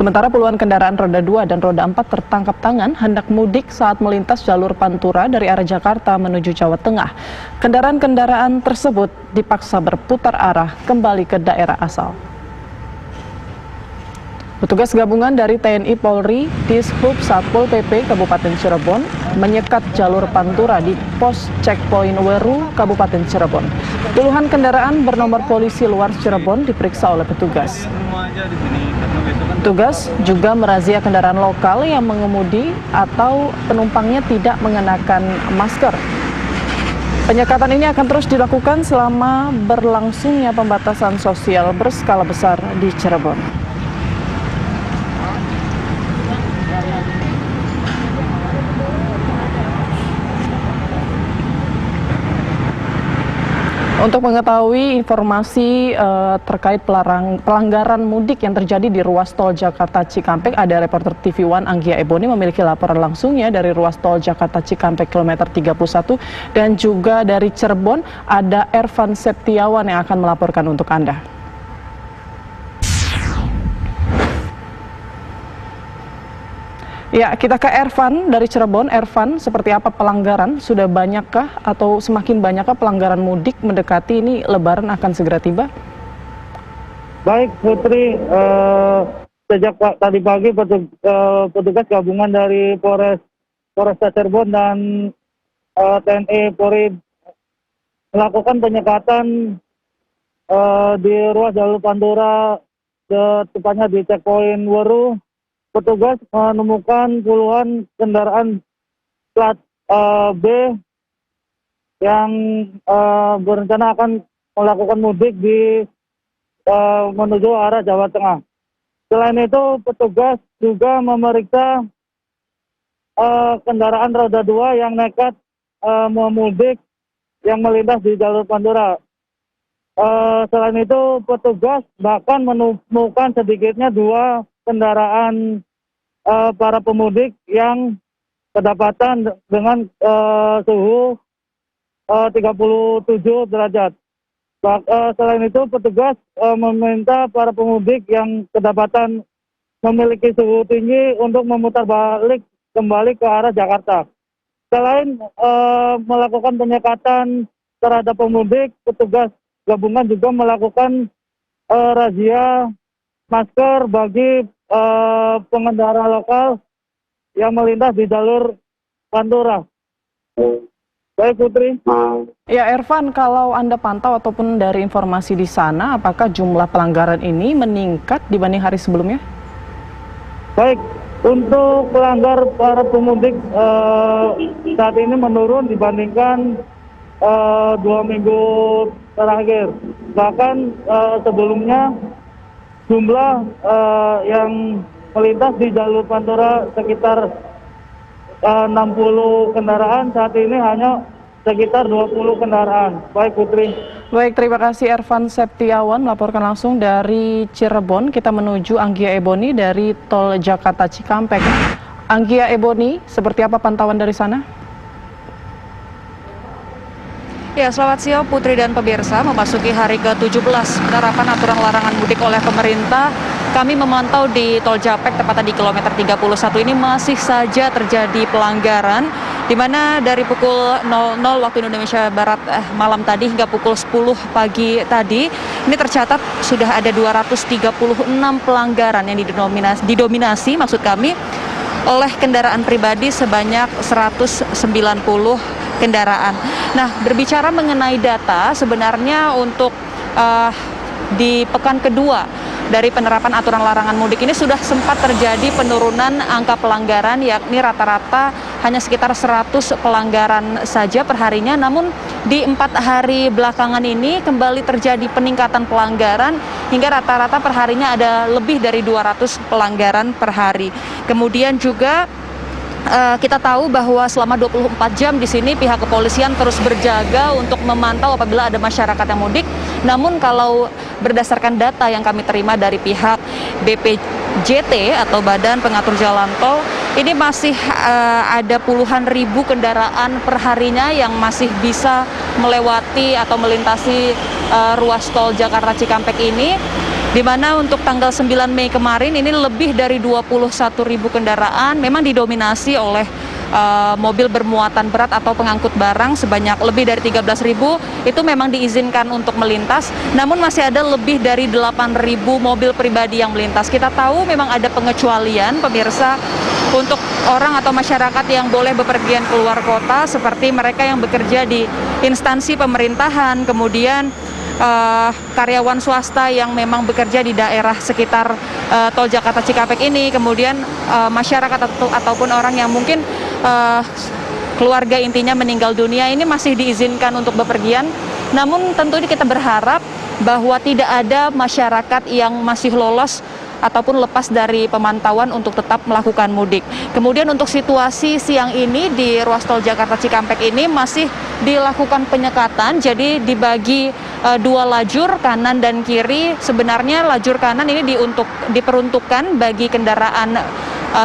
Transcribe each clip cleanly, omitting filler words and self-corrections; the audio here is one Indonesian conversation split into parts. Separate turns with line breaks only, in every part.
Sementara puluhan kendaraan roda 2 dan roda 4 tertangkap tangan hendak mudik saat melintas jalur Pantura dari arah Jakarta menuju Jawa Tengah. Kendaraan-kendaraan tersebut dipaksa berputar arah kembali ke daerah asal. Petugas gabungan dari TNI Polri, Dishub Satpol PP Kabupaten Cirebon menyekat jalur Pantura di pos checkpoint Weru, Kabupaten Cirebon. Puluhan kendaraan bernomor polisi luar Cirebon diperiksa oleh petugas. Petugas juga merazia kendaraan lokal yang mengemudi atau penumpangnya tidak mengenakan masker. Penyekatan ini akan terus dilakukan selama berlangsungnya pembatasan sosial berskala besar di Cirebon. Untuk mengetahui informasi terkait pelanggaran mudik yang terjadi di ruas tol Jakarta Cikampek, ada reporter TV One Anggia Eboni memiliki laporan langsungnya dari ruas tol Jakarta Cikampek kilometer 31, dan juga dari Cirebon ada Ervan Septiawan yang akan melaporkan untuk Anda. Ya, kita ke Ervan dari Cirebon. Ervan, seperti apa pelanggaran? Sudah banyakkah atau semakin banyakkah pelanggaran mudik mendekati ini Lebaran akan segera tiba?
Baik, Putri, sejak tadi pagi petugas gabungan dari Polresta Cirebon dan TNI Polri melakukan penyekatan di ruas jalur Pantura, tepatnya di checkpoint Weru. Petugas menemukan puluhan kendaraan plat B yang berencana akan melakukan mudik menuju arah Jawa Tengah. Selain itu, petugas juga memeriksa kendaraan roda 2 yang nekat memudik yang melintas di jalur Pantura. Selain itu, petugas bahkan menemukan sedikitnya 2 kendaraan para pemudik yang kedapatan dengan suhu 37 derajat. Selain itu, petugas meminta para pemudik yang kedapatan memiliki suhu tinggi untuk memutar balik kembali ke arah Jakarta. Selain melakukan penyekatan terhadap pemudik, petugas gabungan juga melakukan razia masker bagi pengendara lokal yang melintas di jalur Pantura. Baik, Putri.
Ya, Ervan, kalau Anda pantau ataupun dari informasi di sana, apakah jumlah pelanggaran ini meningkat dibanding hari sebelumnya?
Baik, untuk pelanggar para pemudik saat ini menurun dibandingkan 2 minggu terakhir. Bahkan sebelumnya jumlah yang melintas di jalur Pantura sekitar 60 kendaraan, saat ini hanya sekitar 20 kendaraan. Baik, Putri.
Baik, terima kasih Ervan Septiawan melaporkan langsung dari Cirebon. Kita menuju Anggia Eboni dari tol Jakarta Cikampek. Anggia Eboni, seperti apa pantauan dari sana?
Ya, selamat siang Putri dan pemirsa. Memasuki hari ke-17 penerapan aturan larangan mudik oleh pemerintah, kami memantau di tol Japek tepatnya di kilometer 31 ini masih saja terjadi pelanggaran, di mana dari pukul 00 waktu Indonesia Barat malam tadi hingga pukul 10 pagi tadi ini tercatat sudah ada 236 pelanggaran yang didominasi maksud kami oleh kendaraan pribadi sebanyak 190 kendaraan. Nah, berbicara mengenai data, sebenarnya untuk di pekan kedua dari penerapan aturan larangan mudik ini sudah sempat terjadi penurunan angka pelanggaran, yakni rata-rata hanya sekitar 100 pelanggaran saja perharinya. Namun di 4 hari belakangan ini kembali terjadi peningkatan pelanggaran hingga rata-rata perharinya ada lebih dari 200 pelanggaran per hari. Kemudian juga kita tahu bahwa selama 24 jam di sini pihak kepolisian terus berjaga untuk memantau apabila ada masyarakat yang mudik. Namun kalau berdasarkan data yang kami terima dari pihak BPJT atau Badan Pengatur Jalan Tol, ini masih ada puluhan ribu kendaraan perharinya yang masih bisa melewati atau melintasi ruas tol Jakarta Cikampek ini. Di mana untuk tanggal 9 Mei kemarin ini lebih dari 21.000 kendaraan memang didominasi oleh mobil bermuatan berat atau pengangkut barang sebanyak lebih dari 13.000 itu memang diizinkan untuk melintas, namun masih ada lebih dari 8.000 mobil pribadi yang melintas. Kita tahu memang ada pengecualian pemirsa untuk orang atau masyarakat yang boleh bepergian keluar kota seperti mereka yang bekerja di instansi pemerintahan, kemudian karyawan swasta yang memang bekerja di daerah sekitar tol Jakarta Cikampek ini, kemudian masyarakat ataupun orang yang mungkin keluarga intinya meninggal dunia ini masih diizinkan untuk bepergian. Namun tentu ini kita berharap bahwa tidak ada masyarakat yang masih lolos ataupun lepas dari pemantauan untuk tetap melakukan mudik. Kemudian untuk situasi siang ini di ruas tol Jakarta Cikampek ini masih dilakukan penyekatan, jadi dibagi dua lajur kanan dan kiri. Sebenarnya lajur kanan ini diperuntukkan bagi kendaraan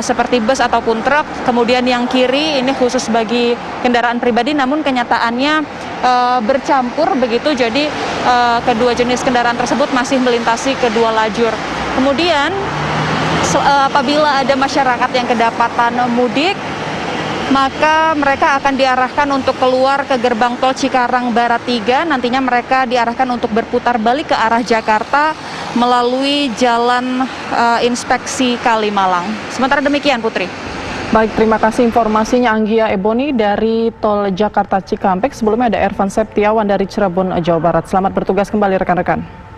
seperti bus ataupun truk, kemudian yang kiri ini khusus bagi kendaraan pribadi, namun kenyataannya bercampur begitu, jadi kedua jenis kendaraan tersebut masih melintasi kedua lajur. Kemudian apabila ada masyarakat yang kedapatan mudik, maka mereka akan diarahkan untuk keluar ke gerbang tol Cikarang Barat 3. Nantinya mereka diarahkan untuk berputar balik ke arah Jakarta melalui jalan Inspeksi Kalimalang. Sementara demikian, Putri.
Baik, terima kasih informasinya Anggia Eboni dari tol Jakarta Cikampek. Sebelumnya ada Ervan Septiawan dari Cirebon, Jawa Barat. Selamat bertugas kembali rekan-rekan.